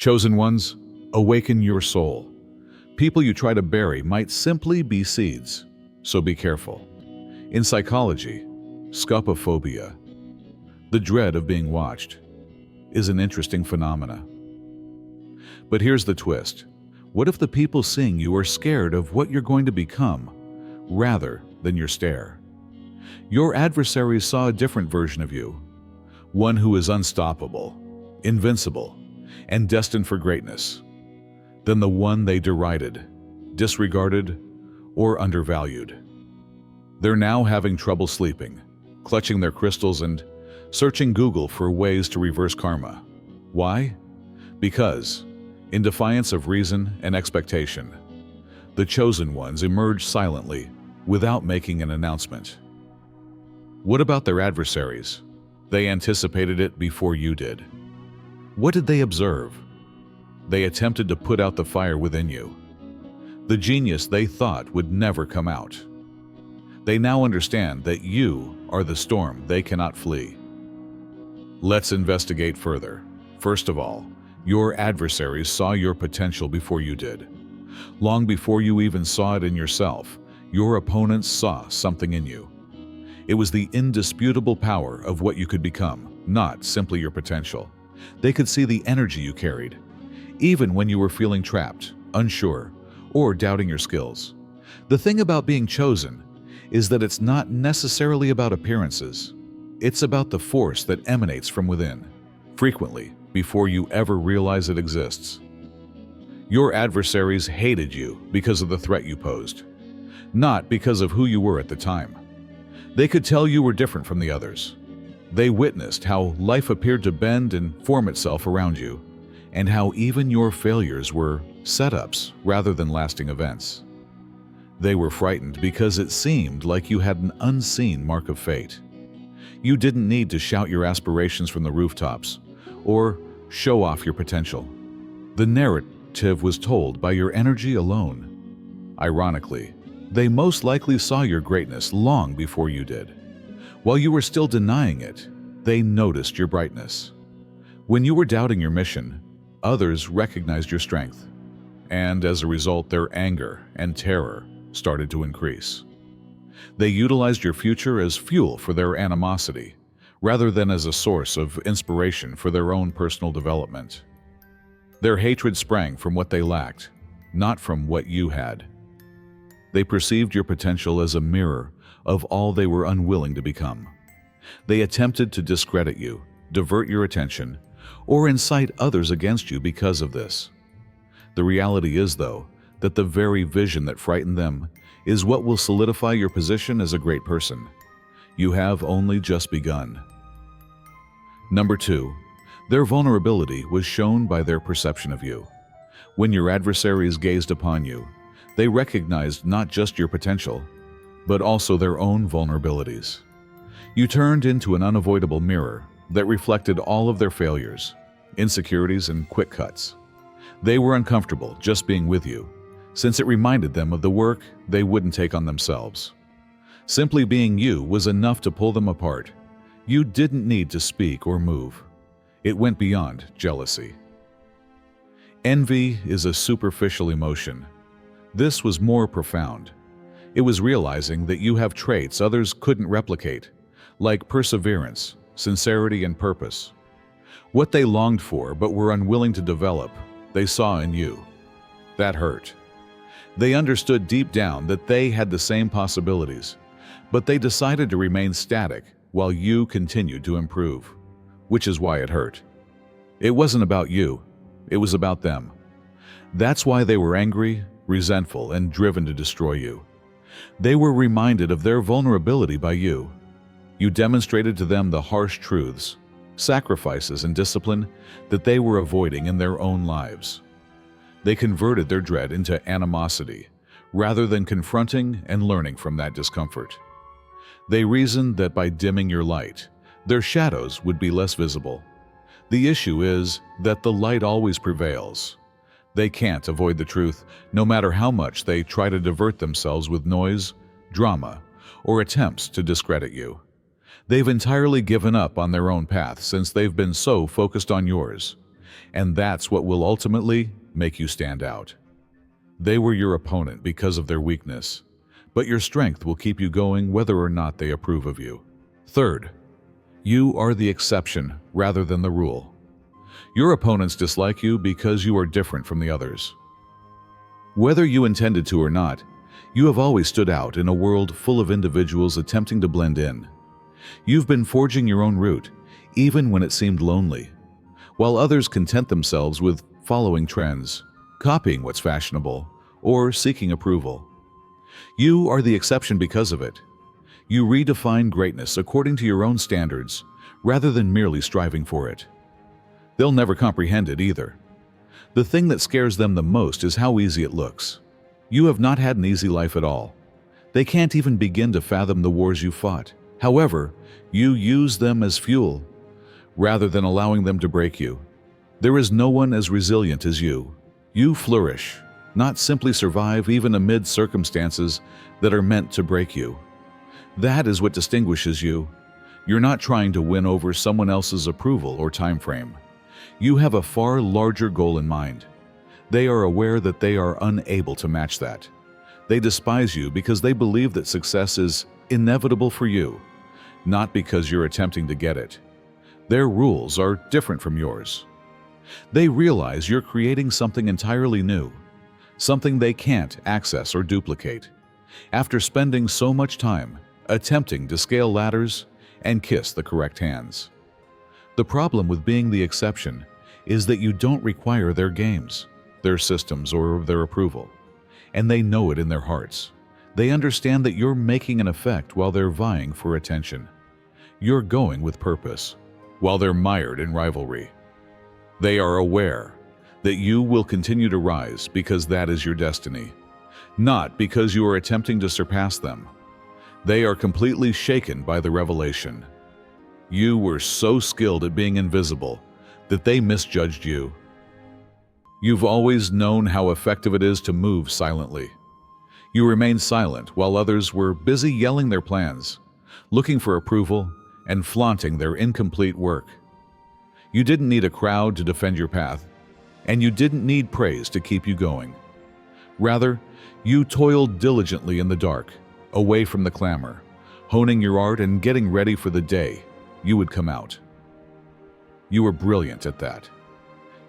Chosen ones, awaken your soul. People you try to bury might simply be seeds, so be careful. In psychology, scopophobia, the dread of being watched, is an interesting phenomena. But here's the twist. What if the people seeing you are scared of what you're going to become, rather than your stare? Your adversaries saw a different version of you, one who is unstoppable, invincible, and destined for greatness, than the one they derided, disregarded, or undervalued. They're now having trouble sleeping, clutching their crystals and searching Google for ways to reverse karma. Why? Because, in defiance of reason and expectation, the chosen ones emerged silently without making an announcement. What about their adversaries? They anticipated it before you did. What did they observe? They attempted to put out the fire within you, the genius they thought would never come out. They now understand that you are the storm they cannot flee. Let's investigate further. First of all, your adversaries saw your potential before you did. Long before you even saw it in yourself, your opponents saw something in you. It was the indisputable power of what you could become, not simply your potential. They could see the energy you carried, even when you were feeling trapped, unsure, or doubting your skills. The thing about being chosen is that it's not necessarily about appearances. It's about the force that emanates from within, frequently before you ever realize it exists. Your adversaries hated you because of the threat you posed, not because of who you were at the time. They could tell you were different from the others. They witnessed how life appeared to bend and form itself around you, and how even your failures were setups rather than lasting events. They were frightened because it seemed like you had an unseen mark of fate. You didn't need to shout your aspirations from the rooftops or show off your potential. The narrative was told by your energy alone. Ironically, they most likely saw your greatness long before you did. While you were still denying it, they noticed your brightness. When you were doubting your mission, others recognized your strength, and as a result, their anger and terror started to increase. They utilized your future as fuel for their animosity, rather than as a source of inspiration for their own personal development. Their hatred sprang from what they lacked, not from what you had. They perceived your potential as a mirror of all they were unwilling to become. They attempted to discredit you, divert your attention, or incite others against you because of this. The reality is, though, that the very vision that frightened them is what will solidify your position as a great person. You have only just begun. Number 2, their vulnerability was shown by their perception of you. When your adversaries gazed upon you, they recognized not just your potential, but also their own vulnerabilities. You turned into an unavoidable mirror that reflected all of their failures, insecurities, and quick cuts. They were uncomfortable just being with you, since it reminded them of the work they wouldn't take on themselves. Simply being you was enough to pull them apart. You didn't need to speak or move. It went beyond jealousy. Envy is a superficial emotion. This was more profound. It was realizing that you have traits others couldn't replicate, like perseverance, sincerity, and purpose. What they longed for but were unwilling to develop, they saw in you. That hurt. They understood deep down that they had the same possibilities, but they decided to remain static while you continued to improve, which is why it hurt. It wasn't about you, it was about them. That's why they were angry, resentful, and driven to destroy you. They were reminded of their vulnerability by you. You demonstrated to them the harsh truths, sacrifices, and discipline that they were avoiding in their own lives. They converted their dread into animosity, rather than confronting and learning from that discomfort. They reasoned that by dimming your light, their shadows would be less visible. The issue is that the light always prevails. They can't avoid the truth, no matter how much they try to divert themselves with noise, drama, or attempts to discredit you. They've entirely given up on their own path since they've been so focused on yours. and that's what will ultimately make you stand out. They were your opponent because of their weakness, but your strength will keep you going whether or not they approve of you. Third, you are the exception rather than the rule. Your opponents dislike you because you are different from the others. Whether you intended to or not, you have always stood out in a world full of individuals attempting to blend in. You've been forging your own route, even when it seemed lonely, while others content themselves with following trends, copying what's fashionable, or seeking approval. You are the exception because of it. You redefine greatness according to your own standards, rather than merely striving for it. They'll never comprehend it either. The thing that scares them the most is how easy it looks. You have not had an easy life at all. They can't even begin to fathom the wars you fought. However, you use them as fuel, rather than allowing them to break you. There is no one as resilient as you. You flourish, not simply survive even amid circumstances that are meant to break you. That is what distinguishes you. You're not trying to win over someone else's approval or time frame. You have a far larger goal in mind. They are aware that they are unable to match that. They despise you because they believe that success is inevitable for you, not because you're attempting to get it. Their rules are different from yours. They realize you're creating something entirely new, something they can't access or duplicate. After spending so much time attempting to scale ladders and kiss the correct hands. The problem with being the exception is that you don't require their games, their systems, or their approval, and they know it in their hearts. They understand that you're making an effect while they're vying for attention. You're going with purpose, while they're mired in rivalry. They are aware that you will continue to rise because that is your destiny, not because you are attempting to surpass them. They are completely shaken by the revelation. You were so skilled at being invisible that they misjudged you. You've always known how effective it is to move silently. You remained silent while others were busy yelling their plans, looking for approval, and flaunting their incomplete work. You didn't need a crowd to defend your path, and you didn't need praise to keep you going. Rather, you toiled diligently in the dark, away from the clamor, honing your art and getting ready for the day you would come out. You were brilliant at that.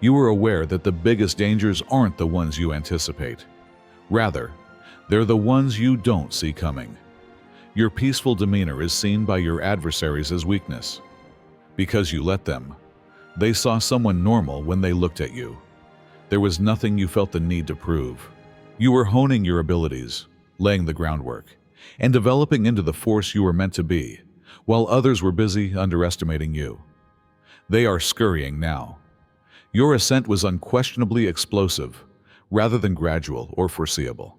You were aware that the biggest dangers aren't the ones you anticipate. Rather, they're the ones you don't see coming. Your peaceful demeanor is seen by your adversaries as weakness. Because you let them, they saw someone normal when they looked at you. There was nothing you felt the need to prove. You were honing your abilities, laying the groundwork, and developing into the force you were meant to be, while others were busy underestimating you. They are scurrying now. Your ascent was unquestionably explosive, rather than gradual or foreseeable.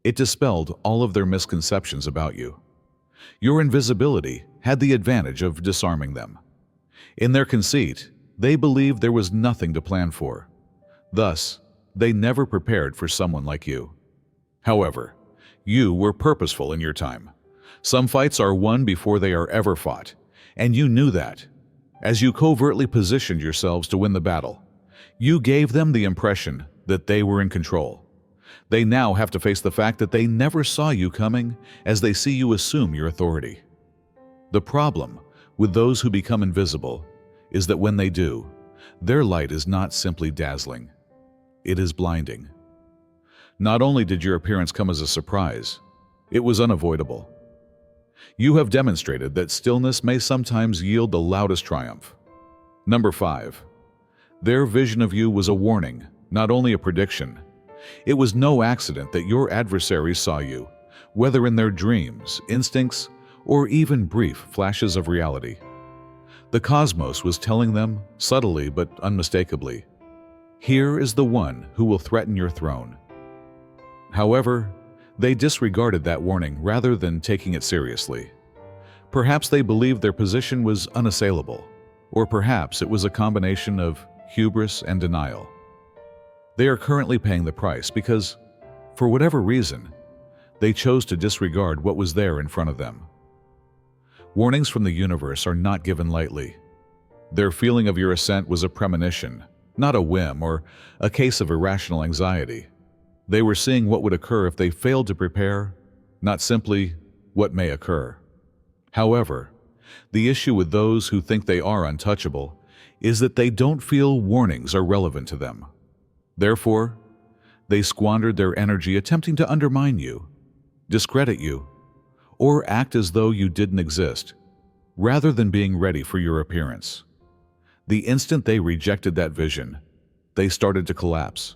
It dispelled all of their misconceptions about you. Your invisibility had the advantage of disarming them. In their conceit, they believed there was nothing to plan for. Thus, they never prepared for someone like you. However, you were purposeful in your time. Some fights are won before they are ever fought, and you knew that. As you covertly positioned yourselves to win the battle, you gave them the impression that they were in control. They now have to face the fact that they never saw you coming as they see you assume your authority. The problem with those who become invisible is that when they do, their light is not simply dazzling. It is blinding. Not only did your appearance come as a surprise, it was unavoidable. You have demonstrated that stillness may sometimes yield the loudest triumph. Number 5. Their vision of you was a warning, not only a prediction. It was no accident that your adversaries saw you, whether in their dreams, instincts, or even brief flashes of reality. The cosmos was telling them, subtly but unmistakably, here is the one who will threaten your throne. However, they disregarded that warning rather than taking it seriously. Perhaps they believed their position was unassailable, or perhaps it was a combination of hubris and denial. They are currently paying the price because, for whatever reason, they chose to disregard what was there in front of them. Warnings from the universe are not given lightly. Their feeling of your ascent was a premonition, not a whim or a case of irrational anxiety. They were seeing what would occur if they failed to prepare, not simply what may occur. However, the issue with those who think they are untouchable is that they don't feel warnings are relevant to them. Therefore, they squandered their energy attempting to undermine you, discredit you, or act as though you didn't exist, rather than being ready for your appearance. The instant they rejected that vision, they started to collapse.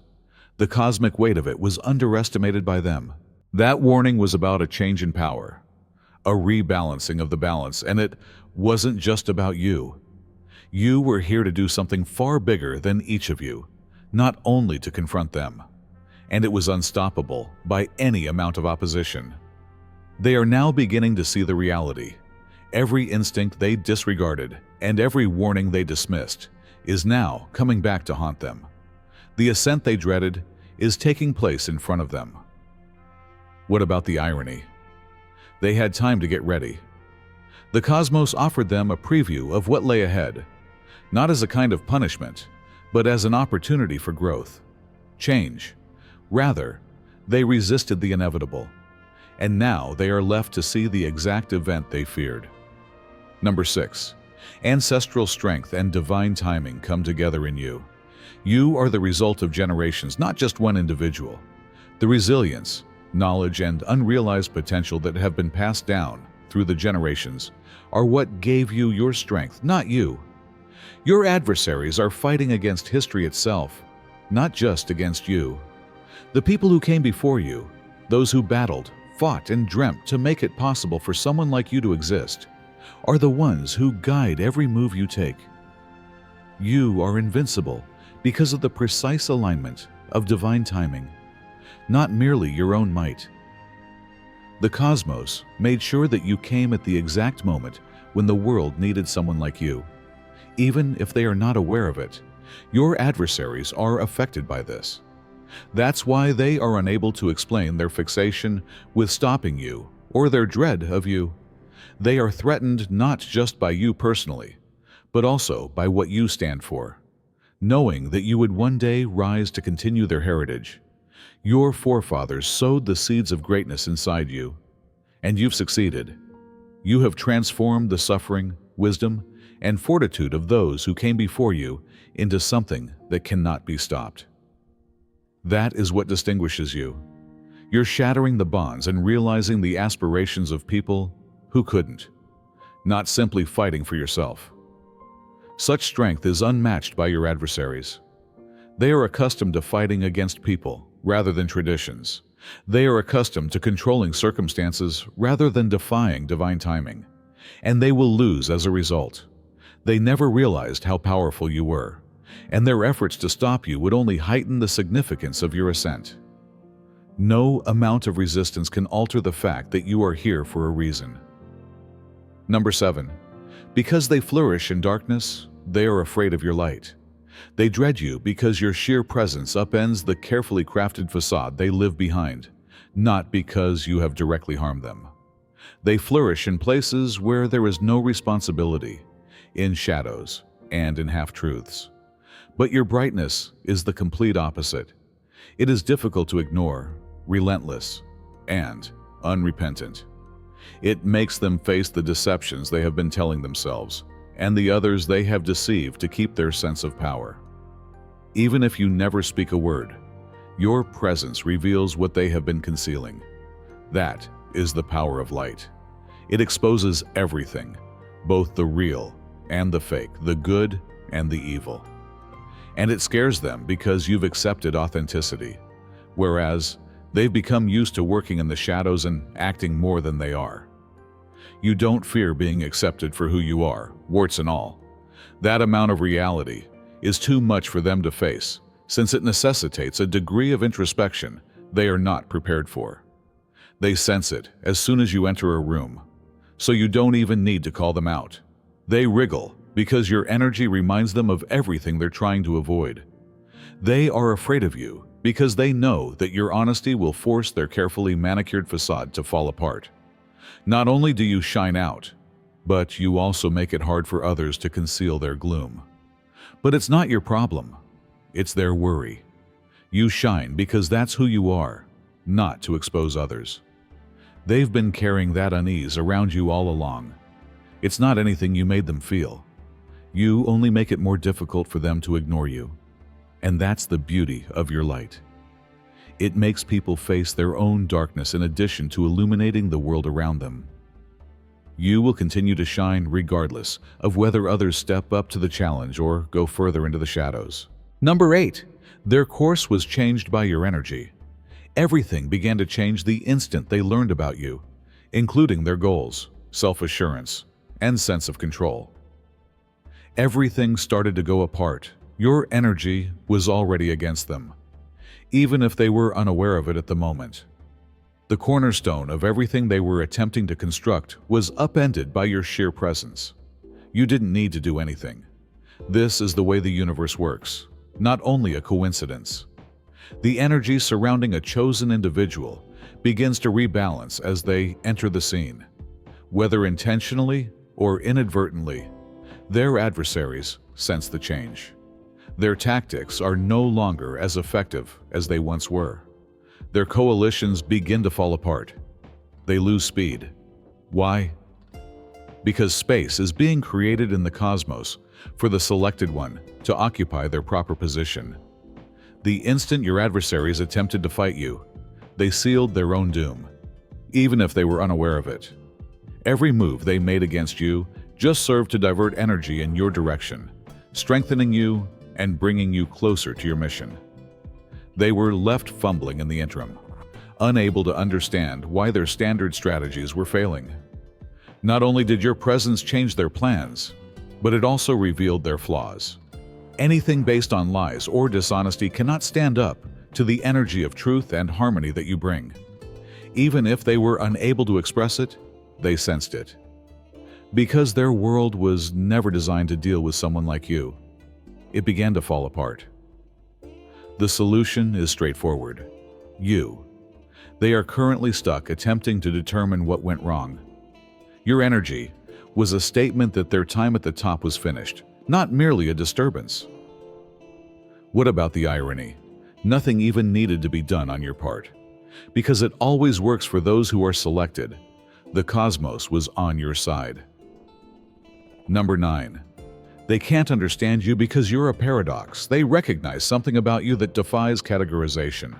The cosmic weight of it was underestimated by them. That warning was about a change in power, a rebalancing of the balance, and it wasn't just about you. You were here to do something far bigger than each of you, not only to confront them. And it was unstoppable by any amount of opposition. They are now beginning to see the reality. Every instinct they disregarded and every warning they dismissed is now coming back to haunt them. The ascent they dreaded is taking place in front of them. What about the irony? They had time to get ready. The cosmos offered them a preview of what lay ahead, not as a kind of punishment, but as an opportunity for growth, change. Rather, they resisted the inevitable, and now they are left to see the exact event they feared. Number 6. Ancestral strength and divine timing come together in you. You are the result of generations, not just one individual. The resilience, knowledge, and unrealized potential that have been passed down through the generations are what gave you your strength, not you. Your adversaries are fighting against history itself, not just against you. The people who came before you, those who battled, fought, and dreamt to make it possible for someone like you to exist, are the ones who guide every move you take. You are invincible because of the precise alignment of divine timing, not merely your own might. The cosmos made sure that you came at the exact moment when the world needed someone like you. Even if they are not aware of it, your adversaries are affected by this. That's why they are unable to explain their fixation with stopping you or their dread of you. They are threatened not just by you personally, but also by what you stand for. Knowing that you would one day rise to continue their heritage, your forefathers sowed the seeds of greatness inside you, and you've succeeded. You have transformed the suffering, wisdom, and fortitude of those who came before you into something that cannot be stopped. That is what distinguishes you. You're shattering the bonds and realizing the aspirations of people who couldn't, not simply fighting for yourself. Such strength is unmatched by your adversaries. They are accustomed to fighting against people rather than traditions. They are accustomed to controlling circumstances rather than defying divine timing, and they will lose as a result. They never realized how powerful you were, and their efforts to stop you would only heighten the significance of your ascent. No amount of resistance can alter the fact that you are here for a reason. Number 7. Because they flourish in darkness, they are afraid of your light. They dread you because your sheer presence upends the carefully crafted facade they live behind, not because you have directly harmed them. They flourish in places where there is no responsibility, in shadows and in half-truths. But your brightness is the complete opposite. It is difficult to ignore, relentless, and unrepentant. It makes them face the deceptions they have been telling themselves, and the others they have deceived to keep their sense of power. Even if you never speak a word, your presence reveals what they have been concealing. That is the power of light. It exposes everything, both the real and the fake, the good and the evil. And it scares them because you've accepted authenticity, whereas they've become used to working in the shadows and acting more than they are. You don't fear being accepted for who you are, warts and all. That amount of reality is too much for them to face, since it necessitates a degree of introspection they are not prepared for. They sense it as soon as you enter a room, so you don't even need to call them out. They wriggle because your energy reminds them of everything they're trying to avoid. They are afraid of you because they know that your honesty will force their carefully manicured facade to fall apart. Not only do you shine out, but you also make it hard for others to conceal their gloom. But it's not your problem. It's their worry. You shine because that's who you are, not to expose others. They've been carrying that unease around you all along. It's not anything you made them feel. You only make it more difficult for them to ignore you. And that's the beauty of your light. It makes people face their own darkness in addition to illuminating the world around them. You will continue to shine regardless of whether others step up to the challenge or go further into the shadows. Number 8. Their course was changed by your energy. Everything began to change the instant they learned about you, including their goals, self-assurance, and sense of control. Everything started to go apart. Your energy was already against them, even if they were unaware of it at the moment. The cornerstone of everything they were attempting to construct was upended by your sheer presence. You didn't need to do anything. This is the way the universe works, not only a coincidence. The energy surrounding a chosen individual begins to rebalance as they enter the scene. Whether intentionally or inadvertently, their adversaries sense the change. Their tactics are no longer as effective as they once were. Their coalitions begin to fall apart. They lose speed. Why? Because space is being created in the cosmos for the selected one to occupy their proper position. The instant your adversaries attempted to fight you, they sealed their own doom, even if they were unaware of it. Every move they made against you just served to divert energy in your direction, strengthening you and bringing you closer to your mission. They were left fumbling in the interim, unable to understand why their standard strategies were failing. Not only did your presence change their plans, but it also revealed their flaws. Anything based on lies or dishonesty cannot stand up to the energy of truth and harmony that you bring. Even if they were unable to express it, they sensed it. Because their world was never designed to deal with someone like you, it began to fall apart. The solution is straightforward. You. They are currently stuck attempting to determine what went wrong. Your energy was a statement that their time at the top was finished, not merely a disturbance. What about the irony? Nothing even needed to be done on your part. Because it always works for those who are selected. The cosmos was on your side. Number 9. They can't understand you because you're a paradox. They recognize something about you that defies categorization.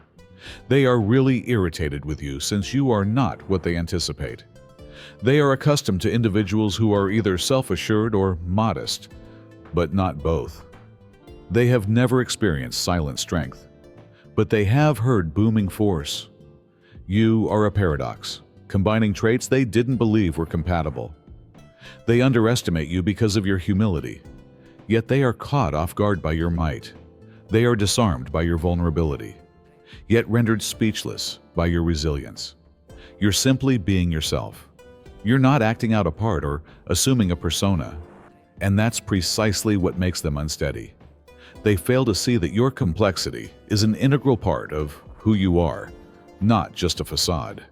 They are really irritated with you since you are not what they anticipate. They are accustomed to individuals who are either self-assured or modest, but not both. They have never experienced silent strength, but they have heard booming force. You are a paradox, combining traits they didn't believe were compatible. They underestimate you because of your humility, yet they are caught off guard by your might. They are disarmed by your vulnerability, yet rendered speechless by your resilience. You're simply being yourself. You're not acting out a part or assuming a persona, and that's precisely what makes them unsteady. They fail to see that your complexity is an integral part of who you are, not just a facade.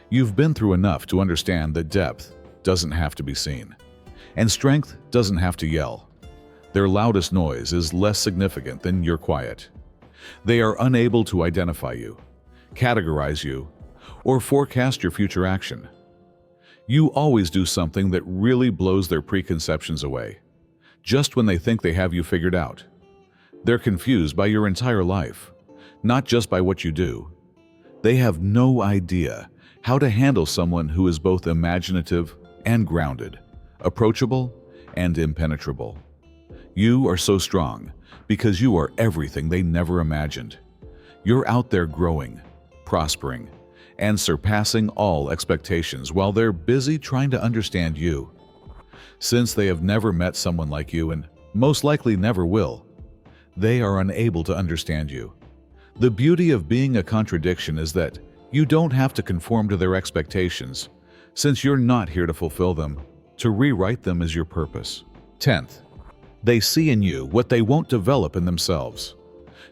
You've been through enough to understand that depth doesn't have to be seen, and strength doesn't have to yell. Their loudest noise is less significant than your quiet. They are unable to identify you, categorize you, or forecast your future action. You always do something that really blows their preconceptions away, just when they think they have you figured out. They're confused by your entire life, not just by what you do. They have no idea how to handle someone who is both imaginative and grounded, approachable and impenetrable. You are so strong because you are everything they never imagined. You're out there growing, prospering, and surpassing all expectations while they're busy trying to understand you. Since they have never met someone like you and most likely never will, they are unable to understand you. The beauty of being a contradiction is that you don't have to conform to their expectations, since you're not here to fulfill them. To rewrite them is your purpose. 10th, they see in you what they won't develop in themselves.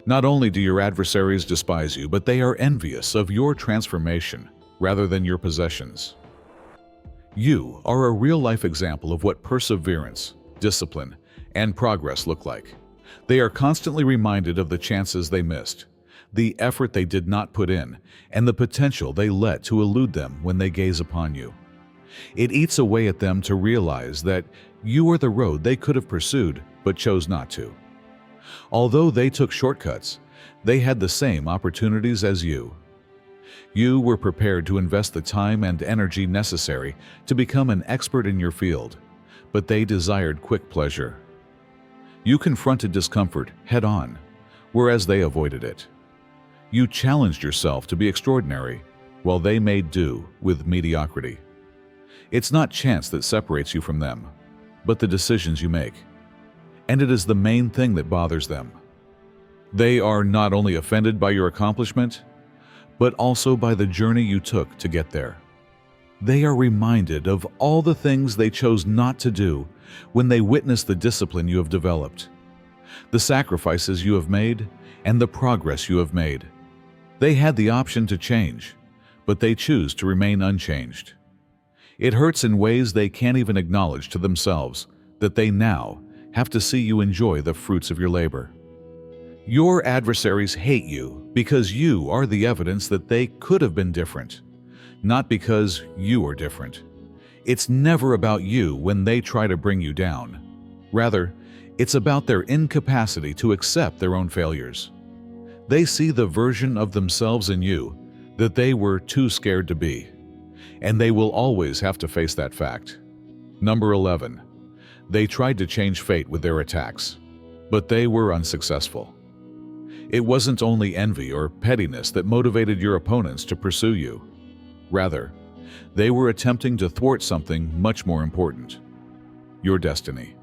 Not only do your adversaries despise you, but they are envious of your transformation rather than your possessions. You are a real-life example of what perseverance, discipline, and progress look like. They are constantly reminded of the chances they missed, the effort they did not put in, and the potential they let to elude them when they gaze upon you. It eats away at them to realize that you are the road they could have pursued but chose not to. Although they took shortcuts, they had the same opportunities as you. You were prepared to invest the time and energy necessary to become an expert in your field, but they desired quick pleasure. You confronted discomfort head-on, whereas they avoided it. You challenged yourself to be extraordinary, while they made do with mediocrity. It's not chance that separates you from them, but the decisions you make. And it is the main thing that bothers them. They are not only offended by your accomplishment, but also by the journey you took to get there. They are reminded of all the things they chose not to do when they witness the discipline you have developed, the sacrifices you have made, and the progress you have made. They had the option to change, but they choose to remain unchanged. It hurts in ways they can't even acknowledge to themselves that they now have to see you enjoy the fruits of your labor. Your adversaries hate you because you are the evidence that they could have been different, not because you are different. It's never about you when they try to bring you down. Rather, it's about their incapacity to accept their own failures. They see the version of themselves in you that they were too scared to be, and they will always have to face that fact. Number 11. They tried to change fate with their attacks, but they were unsuccessful. It wasn't only envy or pettiness that motivated your opponents to pursue you. Rather, they were attempting to thwart something much more important: your destiny.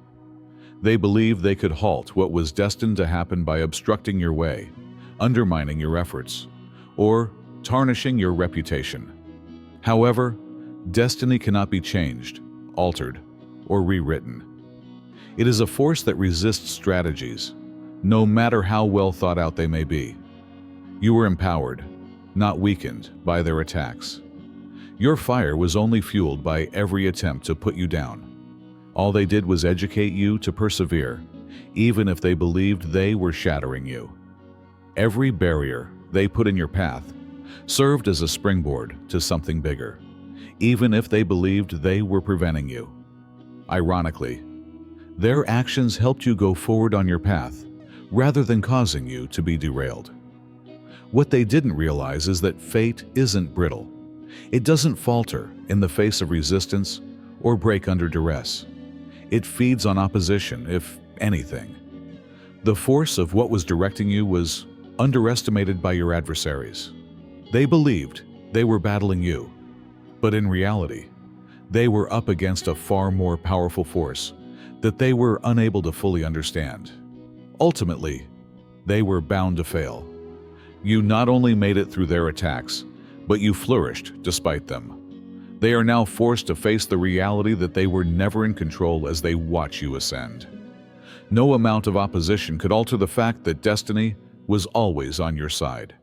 They believed they could halt what was destined to happen by obstructing your way, undermining your efforts, or tarnishing your reputation. However, destiny cannot be changed, altered, or rewritten. It is a force that resists strategies, no matter how well thought out they may be. You were empowered, not weakened, by their attacks. Your fire was only fueled by every attempt to put you down. All they did was educate you to persevere, even if they believed they were shattering you. Every barrier they put in your path served as a springboard to something bigger, even if they believed they were preventing you. Ironically, their actions helped you go forward on your path, rather than causing you to be derailed. What they didn't realize is that fate isn't brittle. It doesn't falter in the face of resistance or break under duress. It feeds on opposition, if anything. The force of what was directing you was underestimated by your adversaries. They believed they were battling you, but in reality, they were up against a far more powerful force that they were unable to fully understand. Ultimately, they were bound to fail. You not only made it through their attacks, but you flourished despite them. They are now forced to face the reality that they were never in control as they watch you ascend. No amount of opposition could alter the fact that destiny was always on your side.